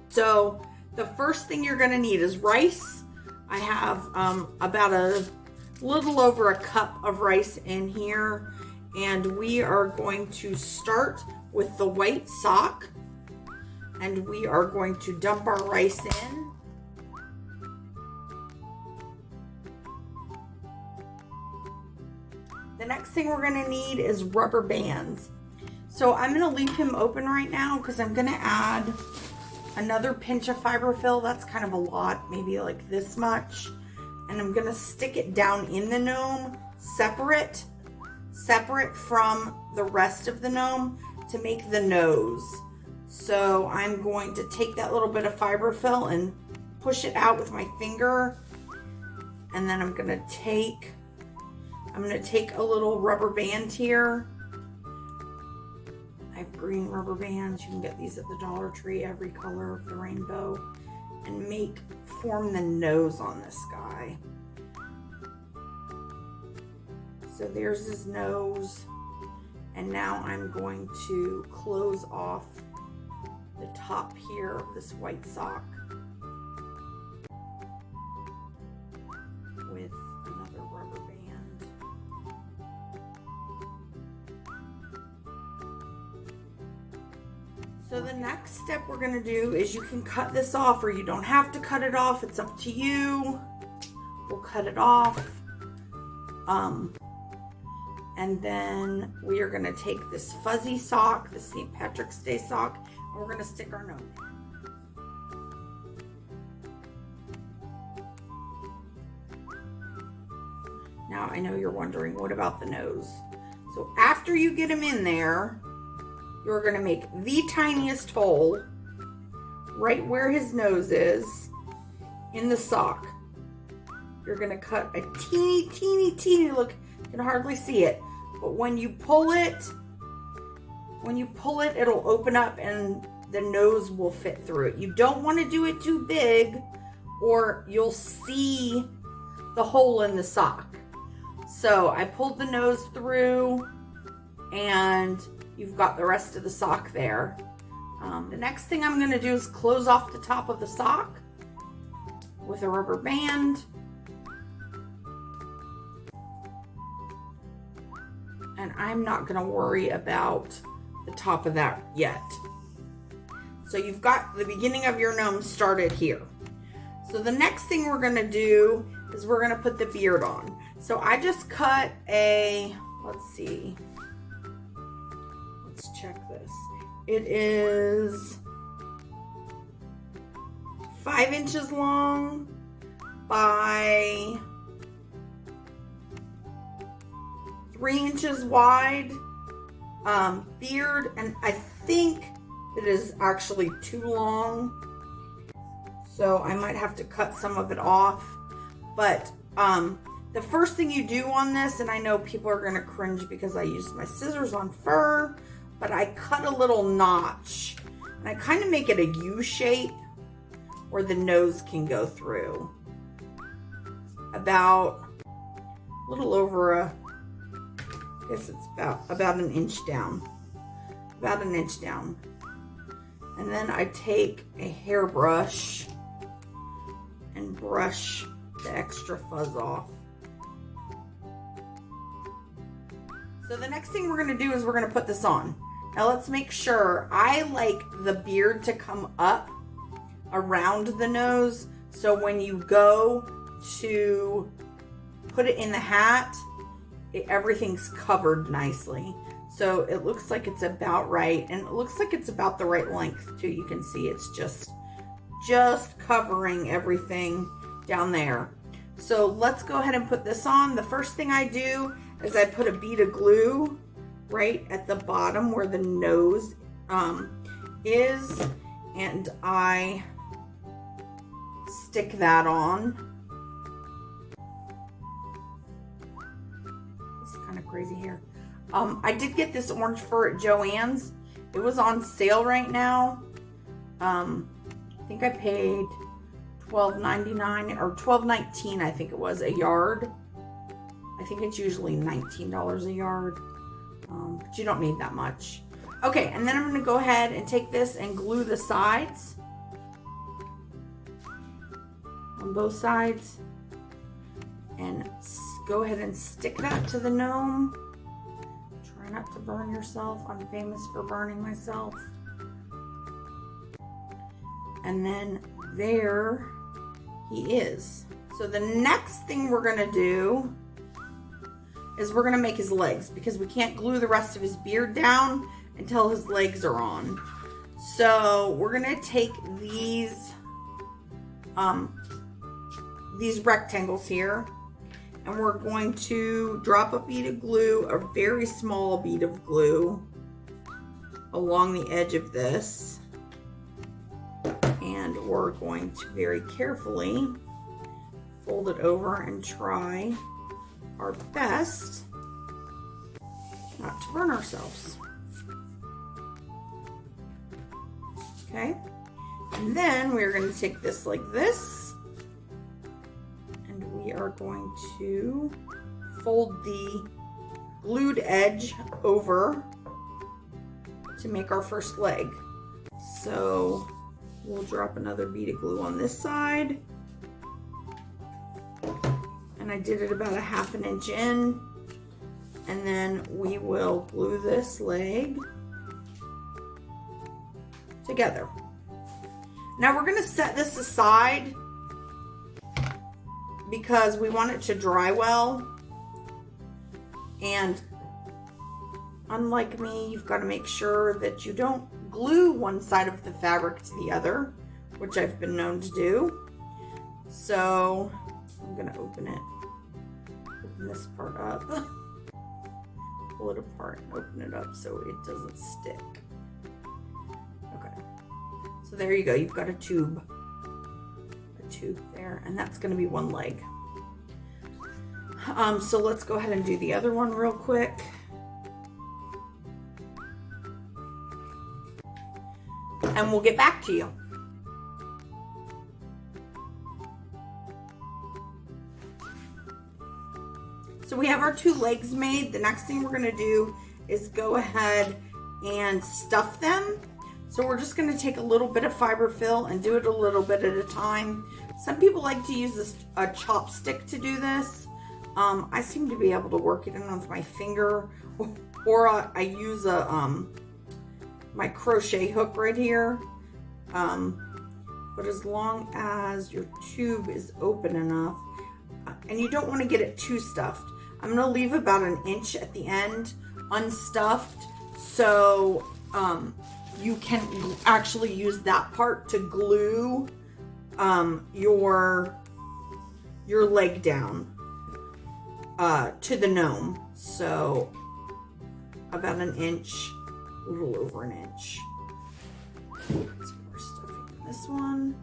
So the first thing you're going to need is rice. I have about a little over a cup of rice in here, and we are going to start with the white sock, and we are going to dump our rice in. The next thing we're going to need is rubber bands. So I'm going to leave him open right now because I'm going to add another pinch of fiberfill. That's kind of a lot, maybe like this much. And I'm going to stick it down in the gnome, separate from the rest of the gnome to make the nose. So I'm going to take that little bit of fiberfill and push it out with my finger. And then I'm going to take a little rubber band here. I have green rubber bands. You can get these at the Dollar Tree, every color of the rainbow, and form the nose on this guy. So there's his nose. And now I'm going to close off the top here of this white sock with another rubber band. So the next step we're going to do is you can cut this off, or you don't have to cut it off. It's up to you. We'll cut it off. And then we are going to take this fuzzy sock, the St. Patrick's Day sock, and we're going to stick our gnome in. Now I know you're wondering, what about the nose? So after you get him in there, you're going to make the tiniest hole right where his nose is in the sock. You're going to cut a teeny, look, you can hardly see it, but when you pull it, it'll open up and the nose will fit through it. You don't want to do it too big or you'll see the hole in the sock. So I pulled the nose through and you've got the rest of the sock there. The next thing I'm going to do is close off the top of the sock with a rubber band. And I'm not going to worry about the top of that yet. So you've got the beginning of your gnome started here. So the next thing we're going to do is we're going to put the beard on. So I just cut let's see. Let's check this. It is 5 inches long by 3 inches wide beard, and I think it is actually too long, so I might have to cut some of it off. But the first thing you do on this, and I know people are going to cringe because I used my scissors on fur, but I cut a little notch and I kind of make it a U shape where the nose can go through. About a little over I guess it's about an inch down. About an inch down. And then I take a hairbrush and brush the extra fuzz off. So the next thing we're going to do is we're going to put this on. Now let's make sure. I like the beard to come up around the nose, so when you go to put it in the hat, everything's covered nicely. So it looks like it's about right, and it looks like it's about the right length too. You can see it's just covering everything down there. So let's go ahead and put this on. The first thing I do is I put a bead of glue right at the bottom where the nose is, and I stick that on. It's kind of crazy here. I did get this orange fur at Joann's. It was on sale right now. I think I paid $12.99 or $12.19, I think it was, a yard. I think it's usually $19 a yard, but you don't need that much. Okay, and then I'm going to go ahead and take this and glue the sides on both sides, and go ahead and stick that to the gnome. Try not to burn yourself. I'm famous for burning myself. And then there he is. So the next thing we're gonna do is we're gonna make his legs, because we can't glue the rest of his beard down until his legs are on. So we're gonna take these rectangles here, and we're going to drop a bead of glue, a very small bead of glue, along the edge of this. And we're going to very carefully fold it over and try our best not to burn ourselves. Okay, and then we're going to take this like this, and we are going to fold the glued edge over to make our first leg. So we'll drop another bead of glue on this side, and I did it about a ½ an inch in, and then we will glue this leg together. Now we're going to set this aside because we want it to dry well, and unlike me, you've got to make sure that you don't glue one side of the fabric to the other, which I've been known to do. So I'm going to open this part up, pull it apart and open it up so it doesn't stick. Okay, so there you go. You've got a tube there, and that's going to be one leg. So let's go ahead and do the other one real quick. And we'll get back to you. So we have our 2 legs made. The next thing we're going to do is go ahead and stuff them. So we're just going to take a little bit of fiber fill and do it a little bit at a time. Some people like to use a chopstick to do this. I seem to be able to work it in with my finger, or I use my crochet hook right here. But as long as your tube is open enough, and you don't want to get it too stuffed. I'm going to leave about 1 inch at the end unstuffed, so you can actually use that part to glue your leg down to the gnome. So about 1 inch, a little over 1 inch. Let's get more stuffing in this one.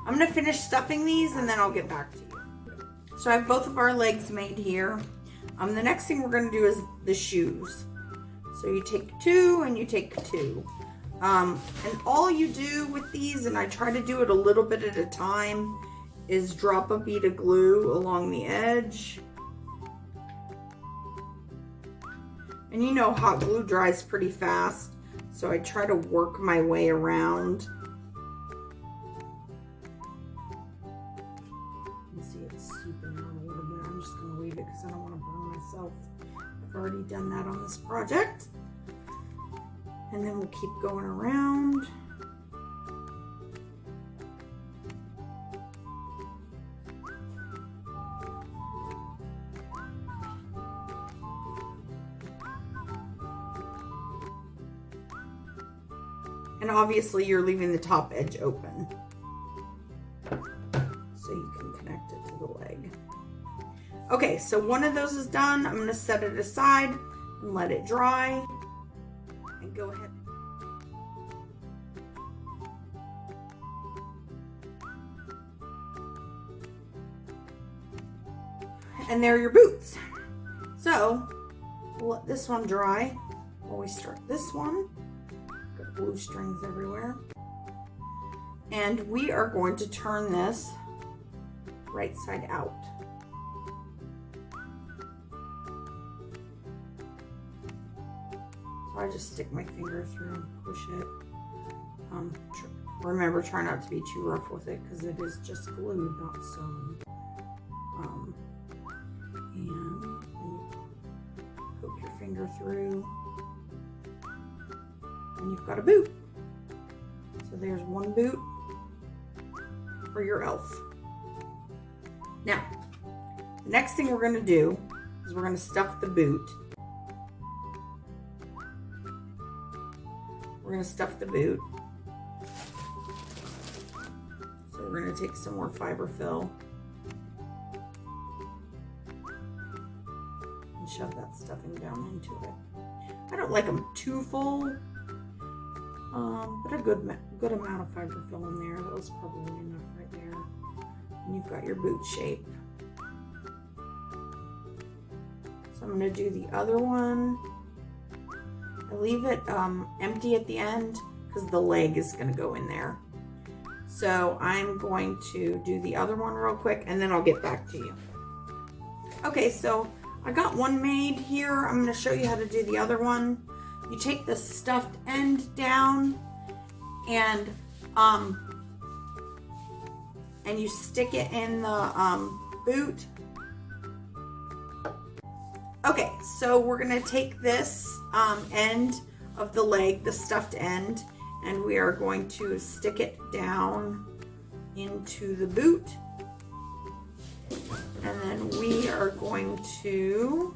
I'm going to finish stuffing these and then I'll get back to you. So I have both of our legs made here. The next thing we're going to do is the shoes. So you take 2 and you take 2. And all you do with these, and I try to do it a little bit at a time, is drop a bead of glue along the edge. And you know hot glue dries pretty fast, so I try to work my way around. You can see it's seeping out a little bit. I'm just going to leave it because I don't want to burn myself. I've already done that on this project. And then we'll keep going around. And obviously you're leaving the top edge open, so you can connect it to the leg. Okay, so one of those is done. I'm going to set it aside and let it dry. And go ahead. And there are your boots. So we'll let this one dry while we start this one. Got blue strings everywhere. And we are going to turn this right side out. So I just stick my finger through and push it. Remember, try not to be too rough with it because it is just glued, not sewn. And you poke your finger through, and you've got a boot. So there's one boot for your elf. Now, the next thing we're going to do is we're going to stuff the boot. We're going to stuff the boot. So we're going to take some more fiberfill and shove that stuffing down into it. I don't like them too full, but a good amount of fiberfill in there. That was probably enough right there. And you've got your boot shape. So I'm going to do the other one. I leave it empty at the end because the leg is going to go in there. So I'm going to do the other one real quick and then I'll get back to you. Okay, so I got one made here. I'm going to show you how to do the other one. You take the stuffed end down and you stick it in the boot. Okay, so we're going to take this end of the leg, the stuffed end, and we are going to stick it down into the boot. And then we are going to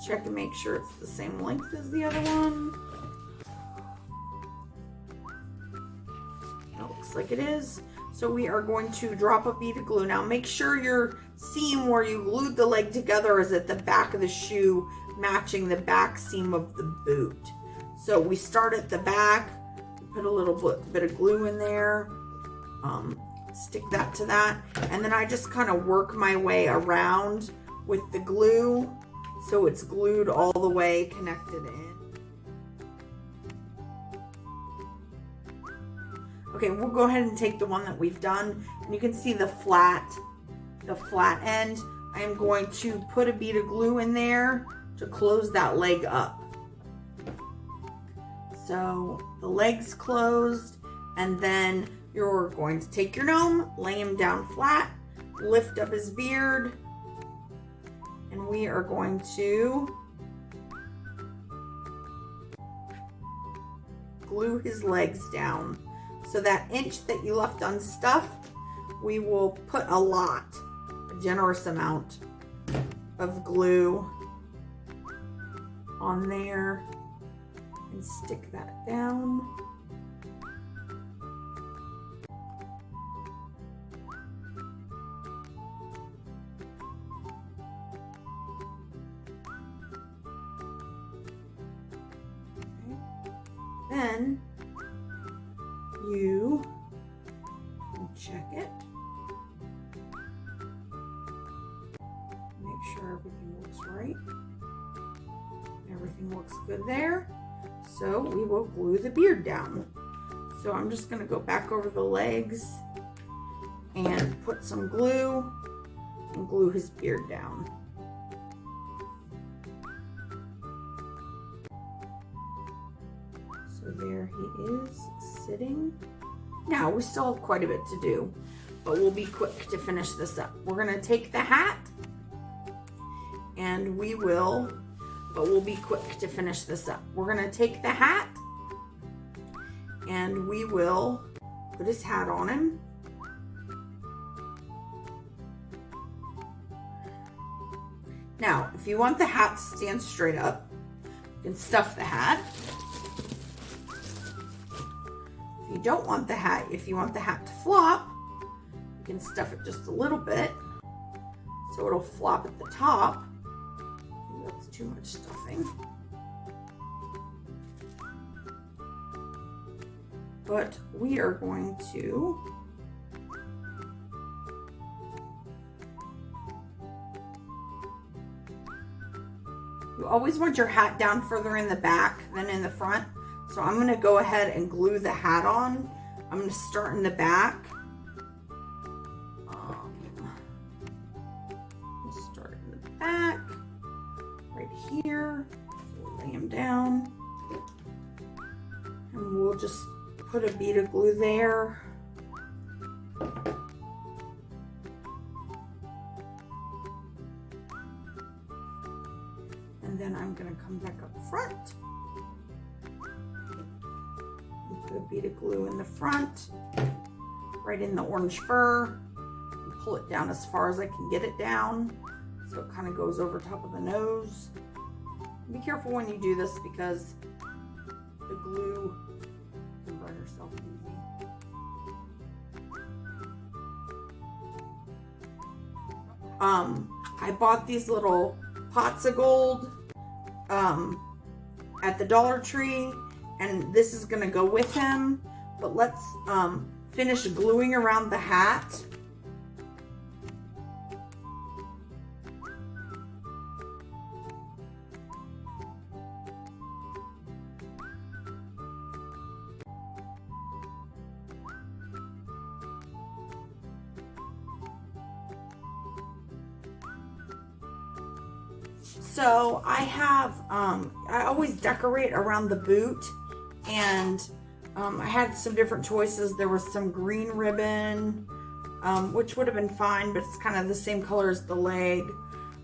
check and make sure it's the same length as the other one. It looks like it is. So we are going to drop a bead of glue. Now make sure your seam where you glued the leg together is at the back of the shoe, matching the back seam of the boot. So we start at the back, put a little bit of glue in there, stick that to that, and then I just kind of work my way around with the glue so it's glued all the way connected in. Okay, we'll go ahead and take the one that we've done, and you can see the flat end. I am going to put a bead of glue in there to close that leg up. So the leg's closed, and then you're going to take your gnome, lay him down flat, lift up his beard, and we are going to glue his legs down. So that inch that you left unstuffed, we will put a generous amount of glue on there and stick that down. Okay. Then you check it. Make sure everything looks right. Everything looks good there. So we will glue the beard down. So I'm just going to go back over the legs and put some glue and glue his beard down. So there he is sitting. Now we still have quite a bit to do, but we'll be quick to finish this up. We're going to take the hat and we'll be quick to finish this up. We're going to take the hat and we will put his hat on him. Now, if you want the hat to stand straight up, you can stuff the hat. If you don't want the hat, if you want the hat to flop, you can stuff it just a little bit so it'll flop at the top. I think that's too much stuffing. But we are going to you always want your hat down further in the back than in the front. So I'm going to go ahead and glue the hat on. I'm going to start in the back. Start in the back, right here. So we'll lay him down. just put a bead of glue there. And then I'm going to come back up front. And put a bead of glue in the front, right in the orange fur. And pull it down as far as I can get it down. So it kind of goes over top of the nose. Be careful when you do this because the glue can burn yourself easy. I bought these little pots of gold at the Dollar Tree, and this is gonna go with him. But let's finish gluing around the hat. So I have, I always decorate around the boot, and I had some different choices. There was some green ribbon, which would have been fine, but it's kind of the same color as the leg.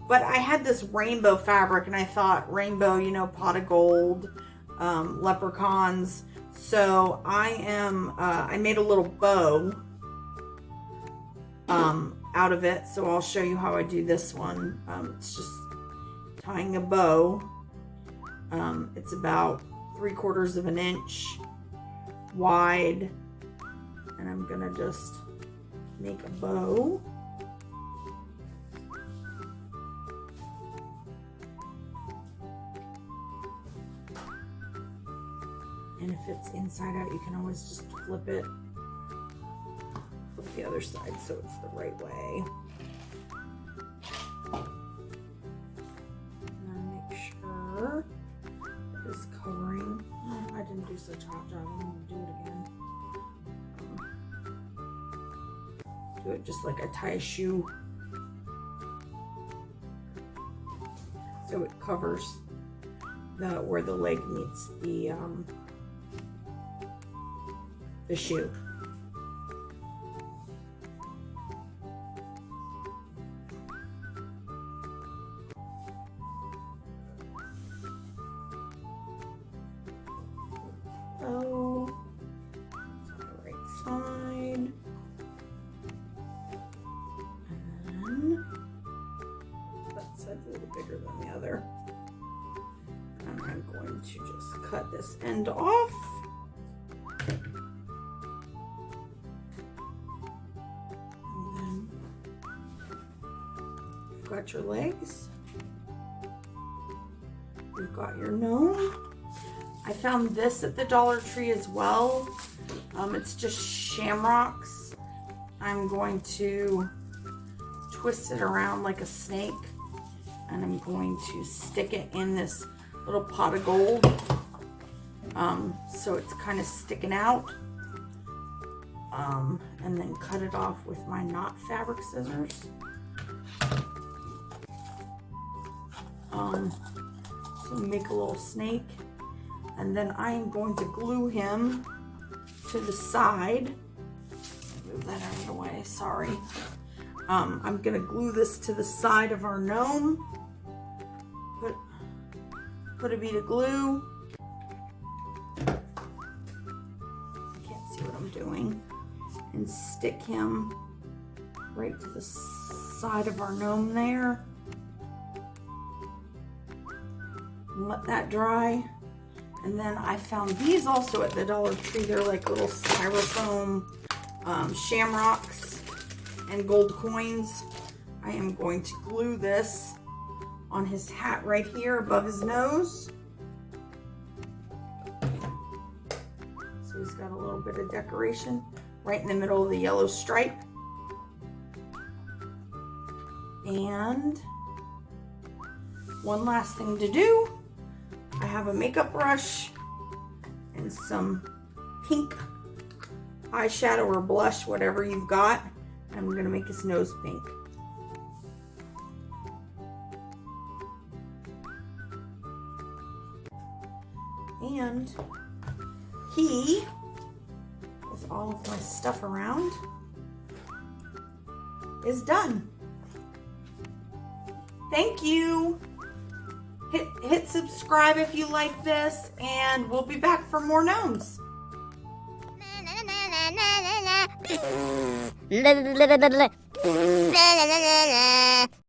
But I had this rainbow fabric, and I thought rainbow, you know, pot of gold, leprechauns. So I made a little bow out of it. So I'll show you how I do this one. It's just tying a bow. It's about 3/4 of an inch wide, and I'm gonna just make a bow. And if it's inside out, you can always just flip it, flip the other side so it's the right way. Is covering. I didn't do such a hot job. I'm going to do it again. Do it just like I tie a shoe. So it covers where the leg meets the shoe. To just cut this end off. And then you've got your legs. You've got your gnome. I found this at the Dollar Tree as well. It's just shamrocks. I'm going to twist it around like a snake, and I'm going to stick it in this little pot of gold, so it's kind of sticking out, and then cut it off with my knot fabric scissors. So make a little snake, and then I am going to glue him to the side. Move that out of the way, sorry. I'm gonna glue this to the side of our gnome. Put a bead of glue. I can't see what I'm doing. And stick him right to the side of our gnome there. And let that dry. And then I found these also at the Dollar Tree. They're like little styrofoam shamrocks and gold coins. I am going to glue this on his hat right here above his nose. So he's got a little bit of decoration right in the middle of the yellow stripe. And one last thing to do. I have a makeup brush and some pink eyeshadow or blush, whatever you've got. I'm gonna make his nose pink. And he, with all of my stuff around, is done. Thank you. Hit subscribe if you like this, and we'll be back for more gnomes.